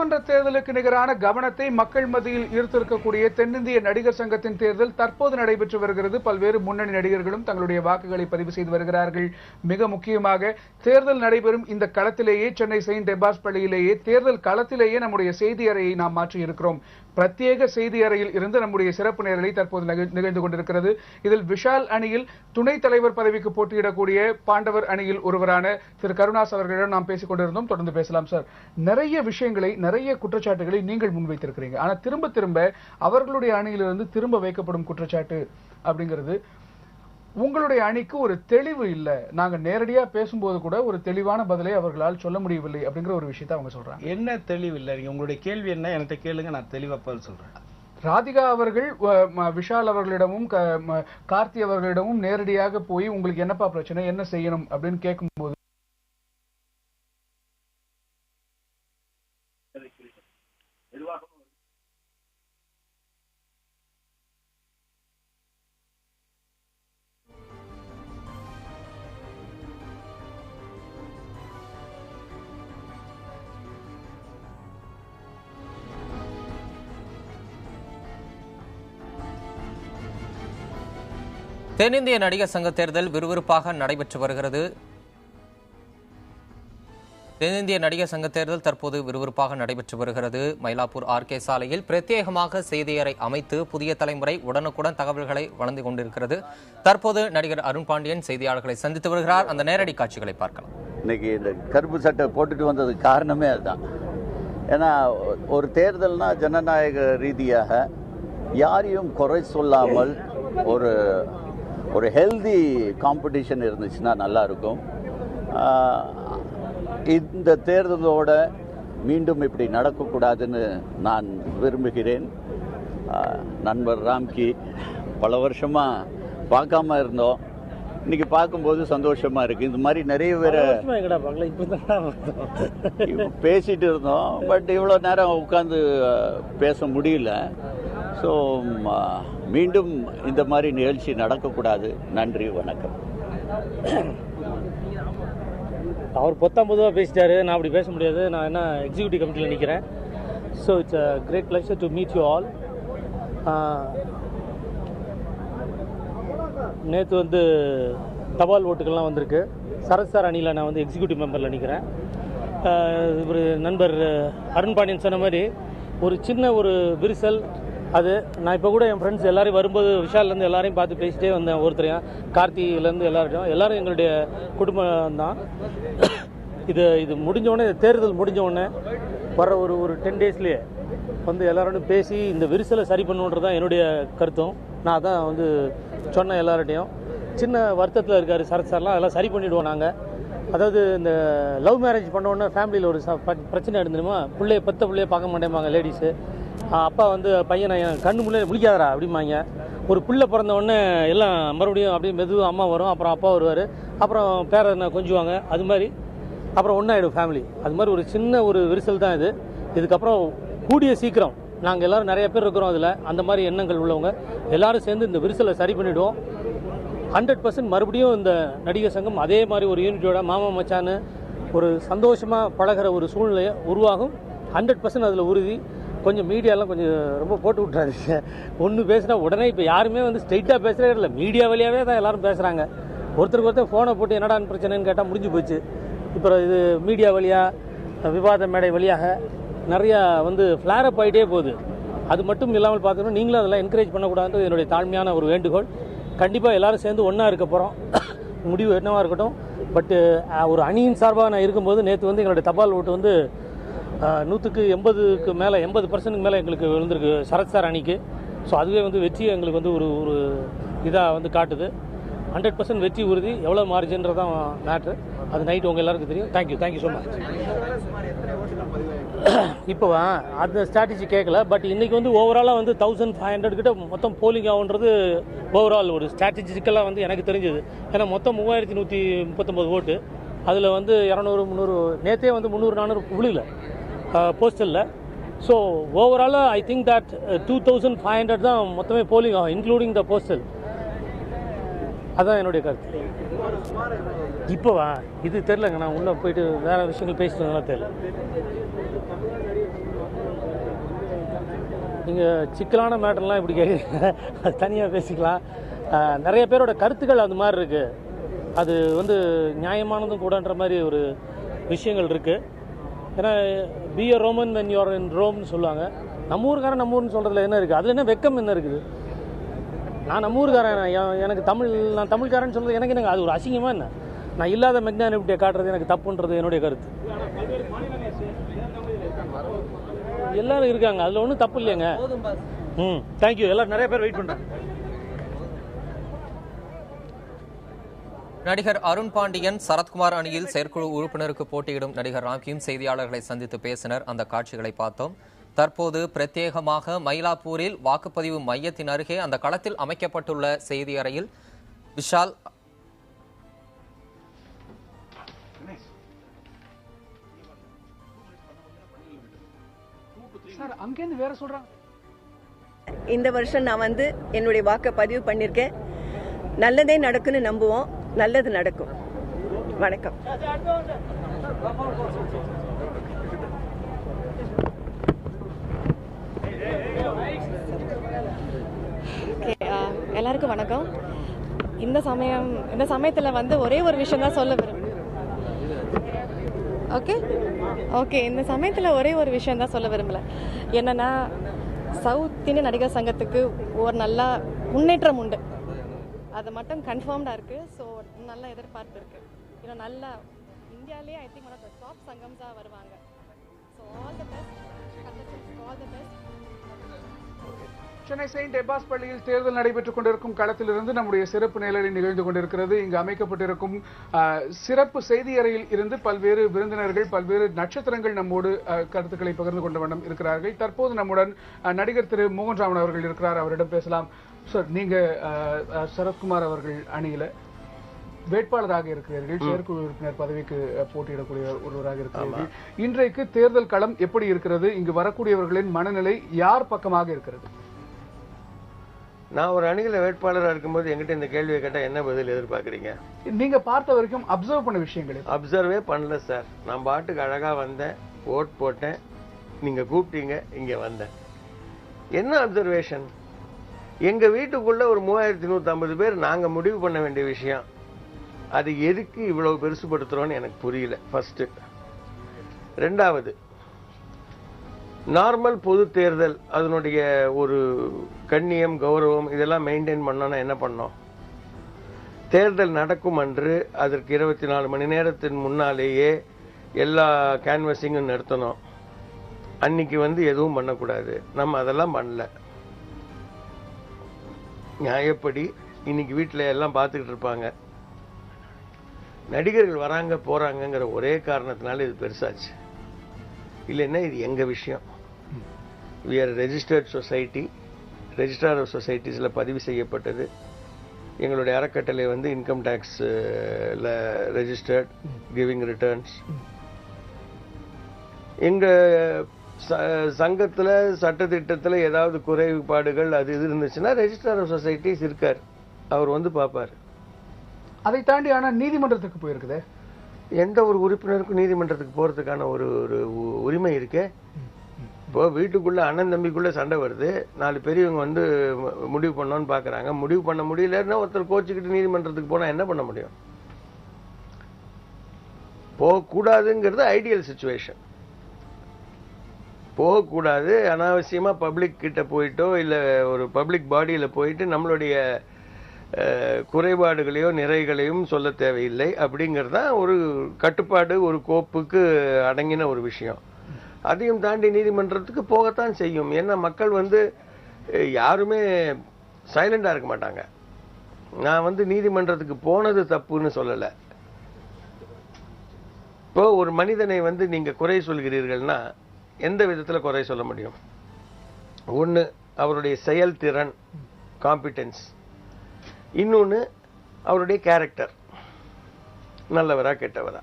சட்டமன்ற தேர்தலுக்கு நிகரான கவனத்தை மக்கள் மத்தியில் ஈர்த்திருக்கக்கூடிய தென்னிந்திய நடிகர் சங்கத்தின் தேர்தல் தற்போது நடைபெற்று வருகிறது. பல்வேறு முன்னணி நடிகர்களும் தங்களுடைய வாக்குகளை பதிவு செய்து வருகிறார்கள். மிக முக்கியமாக தேர்தல் நடைபெறும் இந்த களத்திலேயே, சென்னை செயின்ட் டெபாஸ் பள்ளியிலேயே தேர்தல் களத்திலேயே நம்முடைய செய்தி அறையை நாம் மாற்றி இருக்கிறோம். பிரத்யேக செய்தி அறையில் இருந்து நம்முடைய சிறப்பு நேரலை தற்போது நிகழ்ந்து கொண்டிருக்கிறது. இதில் விஷால் அணியில் துணைத் தலைவர் பதவிக்கு போட்டியிடக்கூடிய பாண்டவர் அணியில் ஒருவரான திரு கருணாஸ் அவர்களிடம் நாம் பேசிக் கொண்டிருந்தோம். தொடர்ந்து பேசலாம் சார். நிறைய விஷயங்களை, நிறைய குற்றச்சாட்டுகளை நீங்கள் முன்வைத்திருக்கிறீங்க. ஆனா திரும்ப திரும்ப அவர்களுடைய அணியிலிருந்து திரும்ப வைக்கப்படும் குற்றச்சாட்டு அப்படிங்கிறது உங்களுடைய அணிக்கு ஒரு தெளிவு இல்ல, நாங்க நேரடியா பேசும்போது கூட ஒரு தெளிவான பதிலை அவர்களால் சொல்ல முடியவில்லை அப்படிங்கிற ஒரு விஷயத்தை அவங்க சொல்றாங்க. என்ன தெளிவு இல்ல? உங்களுடைய கேள்வி என்ன என்கிட்ட கேளுங்க, நான் தெளிவா பதில் சொல்றேன். ராதிகா அவர்கள் விஷால் அவர்களிடமும் கார்த்தி அவர்களிடமும் நேரடியாக போய் உங்களுக்கு என்னப்பா பிரச்சனை, என்ன செய்யணும் அப்படின்னு கேட்கும்போது தென்னிந்திய நடிகர் சங்க தேர்தல் விறுவிறுப்பாக நடைபெற்று வருகிறது. தென்னிந்திய நடிகர் சங்க தேர்தல் தற்போது விறுவிறுப்பாக நடைபெற்று வருகிறது. மயிலாப்பூர் ஆர்கே சாலையில் பிரத்யேகமாக செய்தியறை அமைத்து புதிய தலைமுறை உடனுக்குடன் தகவல்களை வழங்கிக் கொண்டிருக்கிறது. தற்போது நடிகர் அருண் பாண்டியன் செய்தியாளர்களை சந்தித்து வருகிறார். அந்த நேரடி காட்சிகளை பார்க்கலாம். இன்னைக்கு இந்த கருப்பு சட்டை போட்டுட்டு வந்ததுக்கு காரணமே அதுதான். ஏன்னா ஒரு தேர்தல்னா ஜனநாயக ரீதியாக யாரையும் குறை சொல்லாமல் ஒரு ஹெல்தி காம்படிஷன் இருந்துச்சுன்னா நல்லா இருக்கும். இந்த தேர்தலோட மீண்டும் இப்படி நடக்கக்கூடாதுன்னு நான் விரும்புகிறேன். நண்பர் ராம்கி பல வருஷமாக பார்க்காம இருந்தோம், இன்னைக்கு பார்க்கும்போது சந்தோஷமா இருக்கு. இந்த மாதிரி நிறைய பேரை பேசிட்டு இருந்தோம், பட் இவ்வளோ நேரம் உட்காந்து பேச முடியல. ஸோ மீண்டும் இந்த மாதிரி நிகழ்ச்சி நடக்கக்கூடாது. நன்றி, வணக்கம். அவர் பொத்தாம்பதுவாக பேசிட்டாரு, நான் அப்படி பேச முடியாது. நான் என்ன எக்ஸிக்யூட்டிவ் கமிட்டியில் நிற்கிறேன். So it's a great pleasure to meet you all. நேற்று வந்து தபால் ஓட்டுகள்லாம் வந்திருக்கு. சரத் சார் அணியில் நான் வந்து எக்ஸிக்யூட்டிவ் மெம்பரில் நிற்கிறேன். ஒரு நண்பர் அருண் பாண்டியன் சொன்ன மாதிரி ஒரு சின்ன ஒரு விரிசல் அது. நான் இப்போ கூட என் ஃப்ரெண்ட்ஸ் எல்லாரையும் வரும்போது விஷால்லேருந்து எல்லாரையும் பார்த்து பேசிட்டே வந்தேன். ஒருத்தரையும் கார்த்திலேருந்து எல்லாரும் எங்களுடைய குடும்பம் தான். இது முடிஞ்சோடனே, தேர்தல் முடிஞ்சோடனே வர ஒரு 10 டேஸ்லேயே வந்து எல்லாரோடையும் பேசி இந்த விரிசலை சரி பண்ணுன்றது தான் என்னுடைய கருத்தும். நான் அதான் வந்து சொன்னேன் எல்லார்ட்டையும். சின்ன வருத்தத்தில் இருக்கார் சரத் சார்லாம், அதெல்லாம் சரி பண்ணிவிடுவோம் நாங்கள். அதாவது இந்த லவ் மேரேஜ் பண்ணோன்னே ஃபேமிலியில் ஒரு பிரச்சனை இருந்துருமா, பிள்ளைய பார்க்க மாட்டேம்பாங்க லேடிஸு. அப்பா வந்து பையனை கண்ணு முன்னாடி முழிக்காதரா அப்படிம்பாங்க. ஒரு பிள்ளை பிறந்தவுடனே எல்லாம் மறுபடியும் அப்படியே மெதுவாக அம்மா வரும், அப்புறம் அப்பா வருவார், அப்புறம் பேரனை கொஞ்சுவாங்க. அது மாதிரி அப்புறம் ஒன்றாயிடும் ஃபேமிலி. அது மாதிரி ஒரு சின்ன ஒரு விரிசல் தான் இது. இதுக்கப்புறம் கூடிய சீக்கிரம் நாங்கள் எல்லோரும் நிறைய பேர் இருக்கிறோம் அதில், அந்த மாதிரி எண்ணங்கள் உள்ளவங்க எல்லோரும் சேர்ந்து இந்த விரிசலை சரி பண்ணிவிடுவோம். 100% மறுபடியும் இந்த நடிகர் சங்கம் அதே மாதிரி ஒரு யூனிட்டோட மாமா மச்சான்னு ஒரு சந்தோஷமாக பழகிற ஒரு சூழ்நிலையை உருவாகும். 100% அதில் உறுதி. கொஞ்சம் மீடியாலாம் கொஞ்சம் ரொம்ப போட்டு விட்றாரு. ஒன்று பேசுனா உடனே இப்போ யாருமே வந்து ஸ்ட்ரைட்டாக பேசுகிறே இல்லை, மீடியா வழியாகவே தான் எல்லோரும் பேசுகிறாங்க. ஒருத்தருக்கு ஒருத்தர் ஃபோனை போட்டு என்னடான்னு பிரச்சனைன்னு கேட்டால் முடிஞ்சு போச்சு. இப்போ இது மீடியா வழியாக, விவாத மேடை வழியாக நிறையா வந்து ஃப்ளாரப் ஆகிட்டே போகுது. அது மட்டும் இல்லாமல் பார்க்கணும், நீங்களும் அதெல்லாம் என்கரேஜ் பண்ணக்கூடாதுன்றது என்னுடைய தாழ்மையான ஒரு வேண்டுகோள். கண்டிப்பாக எல்லோரும் சேர்ந்து ஒன்றா இருக்க போகிறோம். முடிவு என்னவாக இருக்கட்டும். பட்டு ஒரு அணியின் சார்பாக நான் இருக்கும்போது நேற்று வந்து எங்களுடைய தபால் ஓட்டு வந்து 180க்கு மேலே, 80% மேலே எங்களுக்கு விழுந்திருக்கு சரத் சார் அணிக்கு. ஸோ அதுவே வந்து வெற்றி எங்களுக்கு வந்து ஒரு இதாக வந்து காட்டுது. 100% வெற்றி உறுதி. எவ்வளோ மார்ஜின்றதான் மேட்ரு. அது நைட் உங்கள் எல்லாருக்கும் தெரியும். Thank you so much. இப்போ அந்த ஸ்ட்ராட்டஜி கேட்கல, பட் இன்றைக்கி வந்து ஓவராலாக வந்து 1500 கிட்ட மொத்தம் போலிங் ஆகுன்றது ஓவரால் ஒரு ஸ்ட்ராட்டஜிக்கலாக வந்து எனக்கு தெரிஞ்சது. ஏன்னா மொத்தம் 3139 ஓட்டு, அதில் வந்து 200 300 நேற்றே வந்து 300 400 விழுல போஸ்டலில். ஸோ ஓவராலாக ஐ திங்க் தட் 2500 தான் மொத்தமே போலிங் ஆகும், இன்க்ளூடிங் த போஸ்டல். அதுதான் என்னுடைய கருத்து. இப்போவா இது தெரிலங்க, நான் உள்ளே போயிட்டு வேறு விஷயங்கள் பேசிட்டு தெரியல. நீங்கள் சிக்கலான மேட்டர்லாம் இப்படி கேட்குறீங்க, அது தனியாக பேசிக்கலாம். நிறைய பேரோட கருத்துக்கள் அந்த மாதிரி இருக்குது. அது வந்து நியாயமானதும் கூடன்ற மாதிரி ஒரு விஷயங்கள் இருக்குது. ஏன்னா be a Roman when you are in ரோம்னு சொல்லுவாங்க. நம்ம ஊருக்காரன் நம்ம ஊர்னு சொல்கிறதுல என்ன இருக்குது? அதில் என்ன வெக்கம் என்ன இருக்குது? நான் நம்ம ஊருக்காரன், எனக்கு நான் தமிழ்காரன்னு சொல்கிறது எனக்கு என்னங்க அது ஒரு அசிங்கமாக என்ன? நான் இல்லாத மெக்னானிட்டியை காட்டுறது எனக்கு தப்புன்றது என்னுடைய கருத்து. எல்லாரும் இருக்காங்க, அதில் ஒன்றும் தப்பு இல்லைங்க. தேங்க்யூ. எல்லாரும் நிறைய பேர் வெயிட் பண்ணுறாங்க. நடிகர் அருண் பாண்டியன் சரத்குமார் அணியில் செயற்குழு உறுப்பினருக்கு போட்டியிடும் நடிகர் ராம்கியும் செய்தியாளர்களை சந்தித்து பேசினர். அந்த காட்சிகளை பார்த்தோம். தற்போது பிரத்யேகமாக மயிலாப்பூரில் வாக்குப்பதிவு மையத்தின் அருகே அந்த களத்தில் அமைக்கப்பட்டுள்ள செய்தி அறையில் விஷால் இந்த வருஷம் நான் வந்து என்னுடைய வாக்கை பதிவு பண்ணியிருக்கேன். நல்லதே நடக்குன்னு நம்புவோம். நல்லது நடக்கும். வணக்கம். எல்லாருக்கும் வணக்கம். இந்த சமயத்தில் வந்து ஒரே ஒரு விஷயம் தான் சொல்ல விரும்புகிறேன். ஓகே இந்த சமயத்தில் ஒரே ஒரு விஷயம் தான் சொல்ல விரும்பல. என்னன்னா, சவுத் இந்திய நடிகர் சங்கத்துக்கு ஒரு நல்ல முன்னேற்றம் உண்டு. அது மட்டும் கன்ஃபார்ம்டாக இருக்குது. ஸோ நல்ல எதிர்பார்ப்பு இருக்குது. இன்னும் நல்லா இந்தியாவிலே I think one of the top சங்கம்ஸாக வருவாங்க. So all the best. All the best. Chennai saint Ebba's பள்ளியில் தேர்தல் நடைபெற்றுக் கொண்டிருக்கும் களத்திலிருந்து நம்முடைய சிறப்பு நேரலை நிகழ்ந்து கொண்டிருக்கிறது. இங்கு அமைக்கப்பட்டிருக்கும் சிறப்பு செய்தி அறையில் இருந்து பல்வேறு விருந்தினர்கள், பல்வேறு நட்சத்திரங்கள் நம்மோடு கருத்துக்களை பகிர்ந்து கொண்ட வண்ணம் இருக்கிறார்கள். தற்போது நம்முடன் நடிகர் திரு மோகன்ராமன் அவர்கள் இருக்கிறார். அவரிடம் பேசலாம். சார், நீங்க சரத்குமார் அவர்கள் அணியில வேட்பாளராக இருக்கிறீர்கள், செயற்குழு உறுப்பினர் பதவிக்கு போட்டியிடக்கூடிய ஒருவராக இருக்கிறீர்கள். இன்றைக்கு தேர்தல் களம் எப்படி இருக்கிறது? இங்கு வரக்கூடியவர்களின் மனநிலை யார் பக்கமாக இருக்கிறது? நான் ஒரு அணியில் வேட்பாளராக இருக்கும்போது எங்கிட்ட இந்த கேள்வியை கேட்டால் என்ன பதில் எதிர்பார்க்குறீங்க? நீங்க பார்த்த வரைக்கும் அப்சர்வ் பண்ண விஷயங்கள்? அப்சர்வே பண்ணல சார். நான் பாட்டுக்கு அழகாக வந்தேன், ஓட் போட்டேன், நீங்கள் கூப்பிட்டீங்க, இங்கே வந்தேன். என்ன அப்சர்வேஷன்? எங்கள் வீட்டுக்குள்ளே ஒரு 3150 பேர் நாங்கள் முடிவு பண்ண வேண்டிய விஷயம். அது எதுக்கு இவ்வளவு பெருசுபடுத்துகிறோன்னு எனக்கு புரியல. ஃபர்ஸ்ட்டு. ரெண்டாவது, நார்மல் பொது தேர்தல் அதனுடைய ஒரு கண்ணியம், கௌரவம் இதெல்லாம் மெயின்டைன் பண்ணோன்னா என்ன பண்ணோம்? தேர்தல் நடக்கும் அன்று அதற்கு 24 மணி நேரத்தின் முன்னாலேயே எல்லா கேன்வசிங்கும் நிறுத்தணும். அன்னைக்கு எதுவும் பண்ணக்கூடாது. நம்ம அதெல்லாம் பண்ணல. நியாயப்படி இன்னைக்கு வீட்டில் எல்லாம் பார்த்துக்கிட்டு இருப்பாங்க. நடிகர்கள் வராங்க போறாங்கங்கிற ஒரே காரணத்தினால இது பெருசாச்சு. இல்லைன்னா இது எங்க விஷயம். we are a registered society. Registrar of சொசைட்டிஸில் பதிவு செய்யப்பட்டது. எங்களுடைய அறக்கட்டளை இன்கம் டேக்ஸில் ரெஜிஸ்டர்ட், கிவிங் ரிட்டர்ன்ஸ். எங்கள் சங்கத்தில் சட்டத்திட்டத்தில் ஏதாவது குறைபாடுகள் அது இது இருந்துச்சுன்னா ரெஜிஸ்ட்ரார் ஆஃப் சொசைட்டிஸ் இருக்கார், அவர் பார்ப்பார். அதை தாண்டி ஆனால் நீதிமன்றத்துக்கு போயிருக்குது. எந்த ஒரு உறுப்பினருக்கும் நீதிமன்றத்துக்கு போகிறதுக்கான ஒரு உரிமை இருக்கு. இப்போ வீட்டுக்குள்ள அண்ணன் தம்பிக்குள்ள சண்டை வருது, 4 பெரியவங்க முடிவு பண்ணோன்னு பார்க்குறாங்க. முடிவு பண்ண முடியலன்னா ஒருத்தர் கோச்சிக்கிட்டு நீதிமன்றத்துக்கு போனால் என்ன பண்ண முடியும்? போகக்கூடாதுங்கிறது ஐடியல் சுச்சுவேஷன். போகக்கூடாது. அனாவசியமாக பப்ளிக் கிட்ட போயிட்டோ இல்லை ஒரு பப்ளிக் பாடியில் போயிட்டு நம்மளுடைய குறைபாடுகளையோ நிறைகளையும் சொல்ல தேவையில்லை. அப்படிங்கிறது தான் ஒரு கட்டுப்பாடு, ஒரு கோப்புக்கு அடங்கின ஒரு விஷயம். அதையும் தாண்டி நீதிமன்றத்துக்கு போகத்தான் செய்யும். ஏன்னா மக்கள் யாருமே சைலண்டா இருக்க மாட்டாங்க. நான் நீதிமன்றத்துக்கு போனது தப்புன்னு சொல்லலை. இப்போ ஒரு மனிதனை நீங்க குறை சொல்கிறீர்கள்னா எந்த விதத்துல குறை சொல்ல முடியும்? ஒன்று அவருடைய செயல்திறன், காம்பிடன்ஸ். இன்னொன்று அவருடைய கேரக்டர், நல்லவரா கெட்டவரா.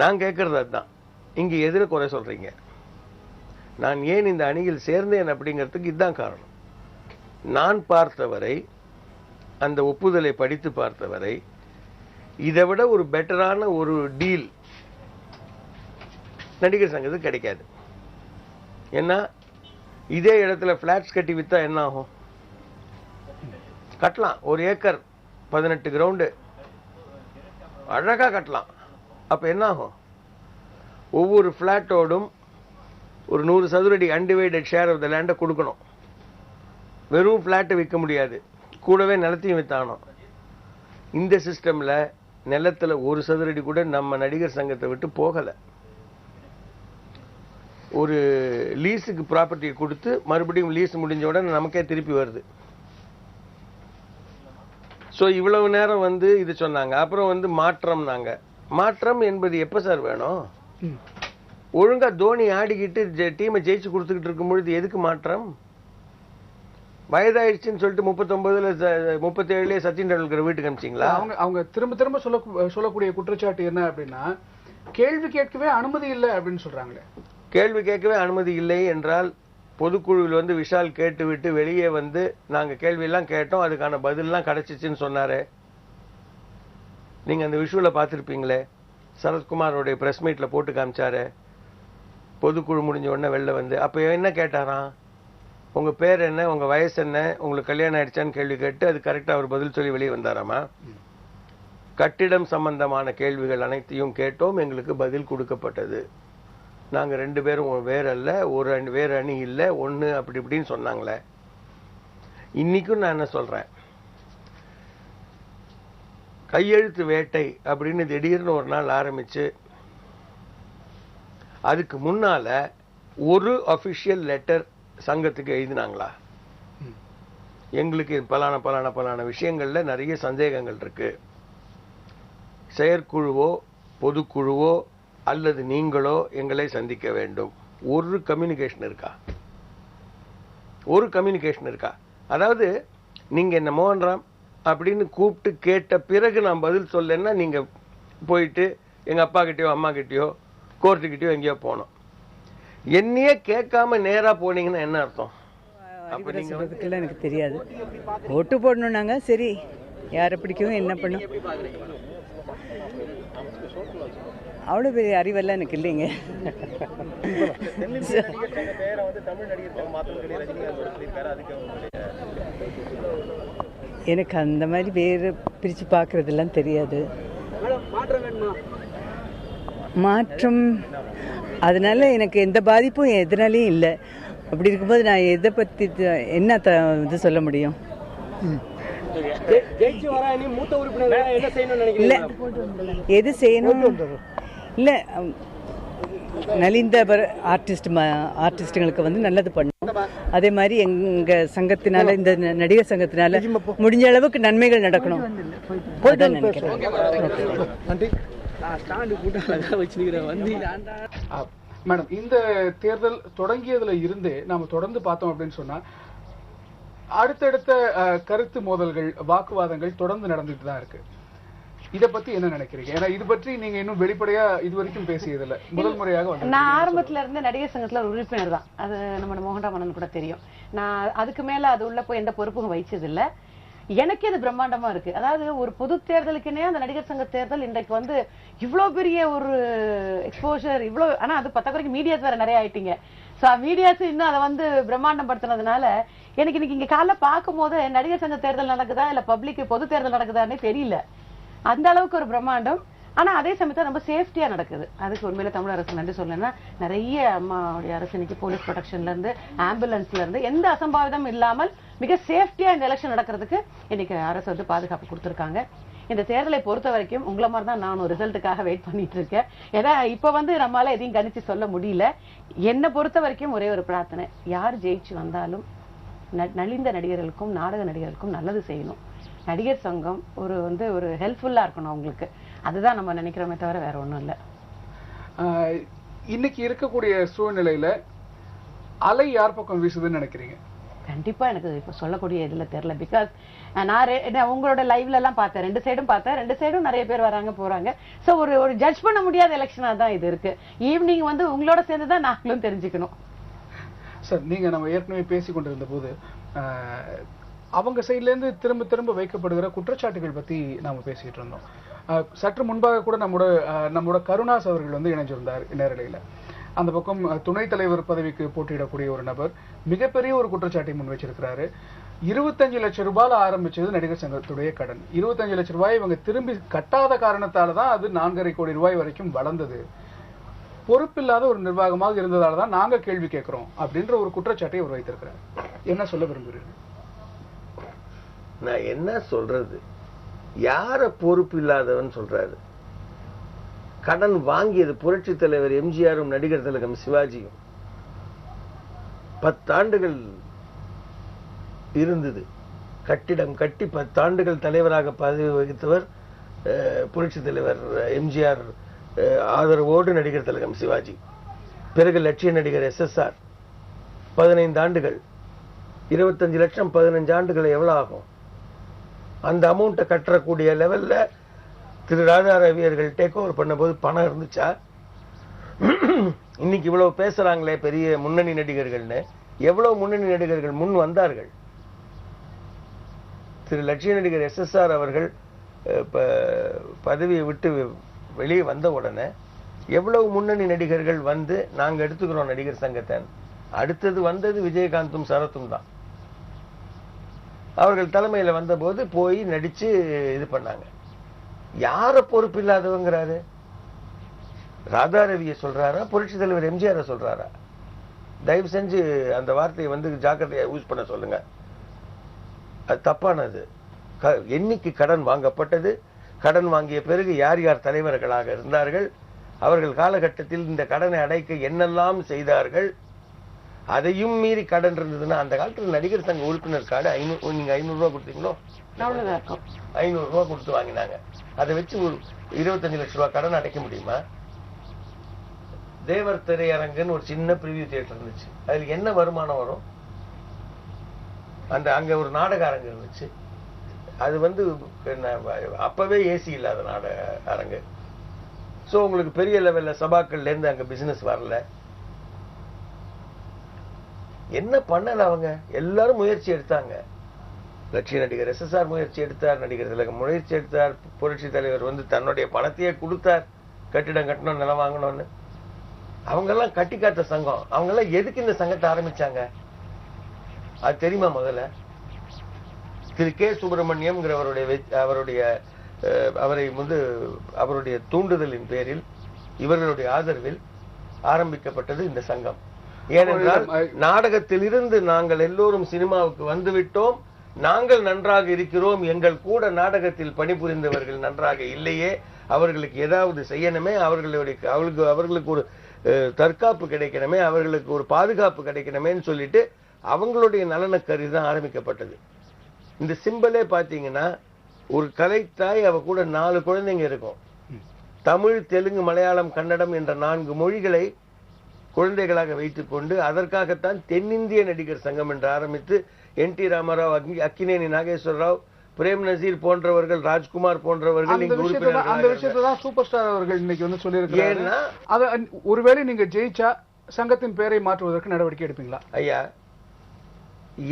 நான் கேட்கறது அதுதான். இங்க எதிர குறை சொல்றீங்க? நான் ஏன் இந்த அணியில் சேர்ந்தேன் அப்படிங்கிறதுக்கு இதுதான் காரணம். நான் பார்த்தவரை, அந்த ஒப்புதலை படித்து பார்த்தவரை, இதை விட ஒரு பெட்டரான ஒரு டீல் நடிகர் சங்கத்துக்கு கிடைக்காது. ஏன்னா இதே இடத்துல பிளாட்ஸ் கட்டி வித்தா என்ன ஆகும்? கட்டலாம், 1 ஏக்கர் 18 கிரவுண்டு அழகா கட்டலாம். அப்ப என்ன ஆகும்? ஒவ்வொரு பிளாட்டோடும் ஒரு 100 சதுரடி அன்டிவைடட் ஷேர் ஆஃப் த லேண்டை கொடுக்கணும். வெறும் பிளாட்டை விற்க முடியாது, கூடவே நிலத்தையும் வித்தாகணும். இந்த சிஸ்டம்ல நிலத்துல 1 சதுரடி கூட நம்ம நடிகர் சங்கத்தை விட்டு போகல. ஒரு லீஸுக்கு ப்ராப்பர்ட்டியை கொடுத்து மறுபடியும் லீஸ் முடிஞ்ச உடனே நமக்கே திருப்பி வருது. ஸோ இவ்வளவு நேரம் வந்து இது சொன்னாங்க. அப்புறம் வந்து மாற்றம் என்பது எப்ப சார் வேணும்? ஒழுங்கா தோனி ஆடிக்கிட்டு டீமை ஜெயிச்சு கொடுத்துக்கிட்டு இருக்கும் பொழுது எதுக்கு மாற்றம்? வயதாயிடுச்சுன்னு சொல்லிட்டு 39 37 சச்சின் டெண்டுல்கர் வீட்டுக்கு அனுப்பிச்சிங்களா? அவங்க திரும்ப திரும்ப சொல்லக்கூடிய குற்றச்சாட்டு என்ன அப்படின்னா, கேள்வி கேட்கவே அனுமதி இல்லை அப்படின்னு சொல்றாங்களே. கேள்வி கேட்கவே அனுமதி இல்லை என்றால் பொதுக்குழுவில் வந்து விஷால் கேட்டுவிட்டு வெளியே வந்து நாங்க கேள்வி எல்லாம் கேட்டோம், அதுக்கான பதிலெல்லாம் கிடைச்சிச்சுன்னு சொன்னாரு. நீங்க அந்த விஷுவலை பார்த்திருப்பீங்களே, சரத்குமாரோடைய பிரஸ் மீட்ல போட்டு காமிச்சாரு. பொதுக்குழு முடிஞ்ச உடனே வெளில வந்து அப்ப என்ன கேட்டாராம்? உங்க பேர் என்ன, உங்க வயசு என்ன, உங்களுக்கு கல்யாணம் ஆயிடுச்சான்னு கேள்வி கேட்டு அது கரெக்டா அவர் பதில் சொல்லி வெளியே வந்தாராமா? கட்டிடம் சம்பந்தமான கேள்விகள் அனைத்தையும் கேட்டோம், எங்களுக்கு பதில் கொடுக்கப்பட்டது. நாங்க 2 பேரும் வேற அல்ல, வேற அணி இல்ல, ஒண்ணு அப்படி இப்படின்னு சொன்னாங்களே. இன்னைக்கும் நான் என்ன சொல்றேன், கையெழுத்து வேட்டை அப்படின்னு திடீர்னு ஒரு நாள் ஆரம்பிச்சு அதுக்கு முன்னால ஒரு அபிஷியல் லெட்டர் சங்கத்துக்கு எழுதினாங்களா? எங்களுக்கு பலான விஷயங்கள்ல நிறைய சந்தேகங்கள் இருக்கு. செயற்குழுவோ பொதுக்குழுவோ அல்லது நீங்களோ எங்களை சந்திக்க வேண்டும். ஒரு கம்யூனிகேஷன் இருக்கா? அதாவது நீங்க என்ன மோகன்ராம் அப்படின்னு கூப்பிட்டு கேட்ட பிறகு நான் பதில் சொல்லலைன்னா நீங்க போயிட்டு எங்க அப்பா கிட்டயோ அம்மா கிட்டயோ கோர்ட்டுக்கிட்டயோ எங்கேயோ போனோம். என்னையே கேட்காம நேரா போனீங்கன்னா என்ன அர்த்தம்? எனக்கு தெரியாது. ஓட்டு போடணும்னாங்க, சரி யாரை பிடிக்கும் என்ன பண்ணும், அவ்வளவு பெரிய அறிவெல்லாம் எனக்கு இல்லைங்க. எனக்கு அந்த மாதிரி பேர் பிரிச்சு பார்க்கறதெல்லாம் தெரியாது. மாற்றம் அதனால எனக்கு எந்த பாதிப்பும் எதனாலையும் இல்லை. அப்படி இருக்கும்போது நான் எதை பத்தி என்ன இது சொல்ல முடியும்? இல்ல எது செய்யணும் இல்ல, நலிந்த ஆர்டிஸ்டுங்களுக்கு வந்து நல்லது பண்ணும். அதே மாதிரி எங்க சங்கத்தினால, இந்த நடிகர் சங்கத்தினால முடிஞ்ச அளவுக்கு நன்மைகள் நடக்கணும். மேடம், இந்த தேர்தல் தொடங்கியதுல இருந்தே நாம தொடர்ந்து பார்த்தோம் அப்படின்னு சொன்னா அடுத்தடுத்த கருத்து மோதல்கள், வாக்குவாதங்கள் தொடர்ந்து நடந்துட்டு தான் இருக்கு. இத பத்தி என்ன நினைக்கிறீங்க? ஏன்னா இது பற்றி நீங்க இன்னும் வெளிப்படையா இதுவரைக்கும் பேசியதில்லை, முதல் முறையாக வந்து. நான் ஆரம்பத்துல இருந்து நடிகர் சங்கத்துல ஒரு உறுப்பினர் தான், அது நம்ம மோகன்ராம் அண்ணன் கூட தெரியும். நான் அதுக்கு மேல அது உள்ள போய் எந்த பொறுப்பும் வகிச்சது இல்ல. எனக்கே அது பிரம்மாண்டமா இருக்கு. அதாவது ஒரு பொது தேர்தலுக்குன்னே அந்த நடிகர் சங்க தேர்தல் இன்றைக்கு வந்து இவ்வளவு பெரிய ஒரு எக்ஸ்போஷர், இவ்வளவு. ஆனா அது பத்தாக்குறைக்கு மீடியாஸ் வேற நிறைய ஆயிட்டீங்க. மீடியாஸ் இன்னும் அதை வந்து பிரம்மாண்டம் படுத்தினதுனால எனக்கு இன்னைக்கு இங்க காலைல பார்க்கும் போது நடிகர் சங்க தேர்தல் நடக்குதா இல்ல பப்ளிக் பொது தேர்தல் நடக்குதான்னு தெரியல. அந்த அளவுக்கு ஒரு பிரம்மாண்டம். ஆனா அதே சமயத்துல ரொம்ப சேஃப்டியா நடக்குது. அதுக்கு உண்மையில தமிழ் அரசு நன்றி சொல்லணும்னா, நிறைய அம்மாவுடைய அரசு இன்னைக்கு போலீஸ் ப்ரொடெக்ஷன்ல இருந்து ஆம்புலன்ஸ்ல இருந்து எந்த அசம்பாவிதம் இல்லாமல் மிக சேஃப்டியா இந்த எலெக்ஷன் நடக்கிறதுக்கு இன்னைக்கு அரசு வந்து பாதுகாப்பு கொடுத்திருக்காங்க. இந்த தேர்தலை பொறுத்த வரைக்கும் உங்களை மாதிரி தான் நான் ஒரு ரிசல்ட்டுக்காக வெயிட் பண்ணிட்டு இருக்கேன். ஏன்னா இப்ப வந்து நம்மளால எதையும் கணிச்சு சொல்ல முடியல. என்னை பொறுத்த வரைக்கும் ஒரே ஒரு பிரார்த்தனை, யார் ஜெயிச்சு வந்தாலும் நலிந்த நடிகர்களுக்கும் நாடக நடிகர்களுக்கும் நல்லது செய்யணும். நடிகர் சங்கம் ஒரு ஹெல்ப்ஃபுல்லா இருக்கணும் அவங்களுக்கு. அதுதான் நம்ம நினைக்கிறோமே தவிர வேற ஒண்ணும் இல்ல. இன்னைக்கு இருக்கக்கூடிய சூழ்நிலையில அலை யார் பக்கம் வீசுதுன்னு நினைக்கிறீங்க? கண்டிப்பா எனக்கு இப்ப சொல்லக்கூடிய இதுல தெரியல. பிகாஸ் நான் உங்களோட லைவ்ல எல்லாம் பார்த்தேன், 2 சைடும் பார்த்தேன். 2 சைடும் நிறைய பேர் வராங்க போறாங்க. சோ ஒரு ஜட்ஜ் பண்ண முடியாத எலெக்ஷனா தான் இது இருக்கு. ஈவினிங் வந்து உங்களோட சேர்ந்துதான் நாங்களும் தெரிஞ்சுக்கணும். சார், நீங்க நம்ம ஏற்கனவே பேசி கொண்டிருந்த போது அவங்க சைட்ல இருந்து திரும்ப திரும்ப வைக்கப்படுகிற குற்றச்சாட்டுகள் பத்தி நாம பேசிட்டு இருந்தோம். சற்று முன்பாக கூட நம்மோட கருணாஸ் அவர்கள் வந்து இணைஞ்சிருந்தார் நேரலையில. அந்த பக்கம் துணைத் தலைவர் பதவிக்கு போட்டியிடக்கூடிய ஒரு நபர் மிகப்பெரிய ஒரு குற்றச்சாட்டை முன் வச்சிருக்கிறாரு. 25 லட்சம் ரூபாயில ஆரம்பிச்சது நடிகர் சங்கத்துடைய கடன். 25 லட்சம் ரூபாய் இவங்க திரும்பி கட்டாத காரணத்தால தான் அது 4.5 கோடி ரூபாய் வரைக்கும் வளர்ந்தது. பொறுப்பில்லாத ஒரு நிர்வாகமாக இருந்ததால தான் நாங்க கேள்வி கேட்கிறோம் அப்படின்ற ஒரு குற்றச்சாட்டை அவர் வைத்திருக்கிறார். என்ன சொல்ல விரும்புகிறீர்கள்? நான் என்ன சொல்றது, யார பொறுப்பு இல்லாதவன் சொல்றாரு? கடன் வாங்கியது புரட்சி தலைவர் எம்ஜிஆரும் நடிகர் திலகம் சிவாஜியும். 10 ஆண்டுகள் இருந்தது. கட்டிடம் கட்டி 10 ஆண்டுகள் தலைவராக பதவி வகித்தவர் புரட்சி தலைவர் எம்ஜிஆர் ஆதரவோடு நடிகர் திலகம் சிவாஜி. பிறகு லட்சிய நடிகர் SSR 15 ஆண்டுகள். 25 லட்சம் 15 ஆண்டுகள் எவ்வளவு ஆகும்? அந்த அமௌண்ட்டை கட்டக்கூடிய லெவல்ல திரு ராதா ரவி அவர்கள் டேக் ஓவர் பண்ண போது பணம் இருந்துச்சா? இன்னைக்கு இவ்வளவு பேசுறாங்களே பெரிய முன்னணி நடிகர்கள்னு, எவ்வளவு முன்னணி நடிகர்கள் முன் வந்தார்கள்? திரு லட்சிய நடிகர் SSR அவர்கள் பதவியை விட்டு வெளியே வந்த உடனே எவ்வளவு முன்னணி நடிகர்கள் வந்து நாங்க எடுத்துக்கிறோம் நடிகர் சங்கத்தை. அடுத்தது வந்தது விஜயகாந்தும் சரத்தும் தான். அவர்கள் தலைமையில வந்த போது போய் நடிச்சு இது பண்ணாங்க. யார பொறுப்பு இல்லாதவங்கிறாரு? ராதா ரவியை சொல்றாரா, புரட்சி தலைவர் எம்ஜிஆர் சொல்றாரா? தயவு செஞ்சு அந்த வார்த்தையை வந்து ஜாக்கிரதையா யூஸ் பண்ண சொல்லுங்க. அது தப்பானது. என்னைக்கு கடன் வாங்கப்பட்டது, கடன் வாங்கிய பிறகு யார் யார் தலைவர்களாக இருந்தார்கள், அவர்கள் காலகட்டத்தில் இந்த கடனை அடைக்க என்னெல்லாம் செய்தார்கள், அதையும் மீறி கடன் இருந்ததுன்னா அந்த காலத்தில் நடிகர் சங்க உறுப்பினர் கார்டு 500, நீங்க 500 ரூபாய் கொடுத்தீங்களோ? 500 ரூபாய் கொடுத்து வாங்கினாங்க. அதை வச்சு ஒரு 25 லட்சம் ரூபாய் கடன் அடைக்க முடியுமா? தேவர் திரையரங்குன்னு ஒரு சின்ன பிரிவியூ தியேட்டர் இருந்துச்சு. அதுல என்ன வருமானம் வரும்? அங்க ஒரு நாடக அரங்கு இருந்துச்சு. அது வந்து அப்பவே ஏசி இல்லாத நாடக அரங்கு. சோ உங்களுக்கு பெரிய லெவல்ல சபாக்கள்ல இருந்து அங்க பிசினஸ் வரல. என்ன பண்ணல அவங்க? எல்லாரும் முயற்சி எடுத்தாங்க. லட்சிய நடிகர் SSR முயற்சி எடுத்தார், நடிகர் திலகம் முயற்சி எடுத்தார், புரட்சி தலைவர் வந்து தன்னுடைய பணத்தையே கொடுத்தார் கட்டிடம் கட்டணும், நிலம் வாங்கணும்னு. அவங்க எல்லாம் கட்டி காத்த சங்கம். அவங்க எல்லாம் எதுக்கு இந்த சங்கத்தை ஆரம்பிச்சாங்க அது தெரியுமா? முதல்ல திரு கே சுப்பிரமணியம் அவருடைய தூண்டுதலின் பேரில், இவர்களுடைய ஆதரவில் ஆரம்பிக்கப்பட்டது இந்த சங்கம். ஏனென்றால் நாடகத்தில் இருந்து நாங்கள் எல்லோரும் சினிமாவுக்கு வந்துவிட்டோம், நாங்கள் நன்றாக இருக்கிறோம், எங்கள் கூட நாடகத்தில் பணிபுரிந்தவர்கள் நன்றாக இல்லையே, அவர்களுக்கு ஏதாவது செய்யணுமே, அவர்களுக்கு ஒரு தற்காப்பு கிடைக்கணுமே, அவர்களுக்கு ஒரு பாதுகாப்பு கிடைக்கணுமேன்னு சொல்லிட்டு அவங்களுடைய நலனை கருதி தான் ஆரம்பிக்கப்பட்டது. இந்த சிம்பலே பாத்தீங்கன்னா ஒரு கலைத்தாய், அவ கூட 4 குழந்தைங்க இருக்கும். தமிழ், தெலுங்கு, மலையாளம், கன்னடம் என்ற 4 மொழிகளை குழந்தைகளாக வைத்துக் கொண்டு அதற்காகத்தான் தென்னிந்திய நடிகர் சங்கம் என்று ஆரம்பித்து NT ராமராவ், அக்கினேனி நாகேஸ்வரராவ், பிரேம் நசீர் போன்றவர்கள், ராஜ்குமார் போன்றவர்கள் அந்த விஷயத்தை தான் சூப்பர் ஸ்டார் அவர்கள் இன்னைக்கு வந்து சொல்லியிருக்காங்க. ஒருவேளை நீங்க ஜெயிச்சா சங்கத்தின் பெயரை மாற்றுவதற்கு நடவடிக்கை எடுப்பீங்களா? ஐயா,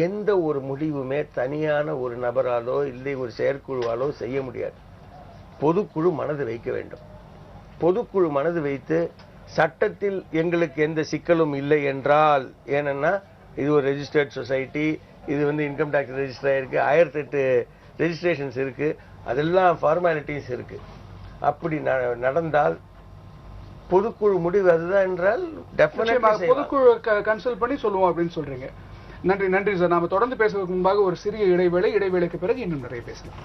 எந்த ஒரு முடிவுமே தனியான ஒரு நபராலோ இல்லை ஒரு செயற்குழுவாலோ செய்ய முடியாது. பொதுக்குழு மனது வைக்க வேண்டும். பொதுக்குழு மனது வைத்து சட்டத்தில் எங்களுக்கு எந்த சிக்கலும் இல்லை என்றால், ஏன்னா இது ஒரு ரெஜிஸ்டர்ட் சொசைட்டி, இது வந்து இன்கம் டாக்ஸ் ரெஜிஸ்டர் ஆயிருக்கு, 1008 ரெஜிஸ்ட்ரேஷன்ஸ் இருக்கு, அதெல்லாம் ஃபார்மாலிட்டிஸ் இருக்கு. அப்படி நடந்தால் பொதுக்குழு முடிவு அதுதான் என்றால் பொதுக்குழு கன்சல்ட் பண்ணி சொல்லுவோம் அப்படின்னு சொல்றீங்க. நன்றி சார். நாம தொடர்ந்து பேசுவதற்கு முன்பாக ஒரு சிறிய இடைவேளைக்கு பிறகு இன்னும் நிறைய பேசலாம்.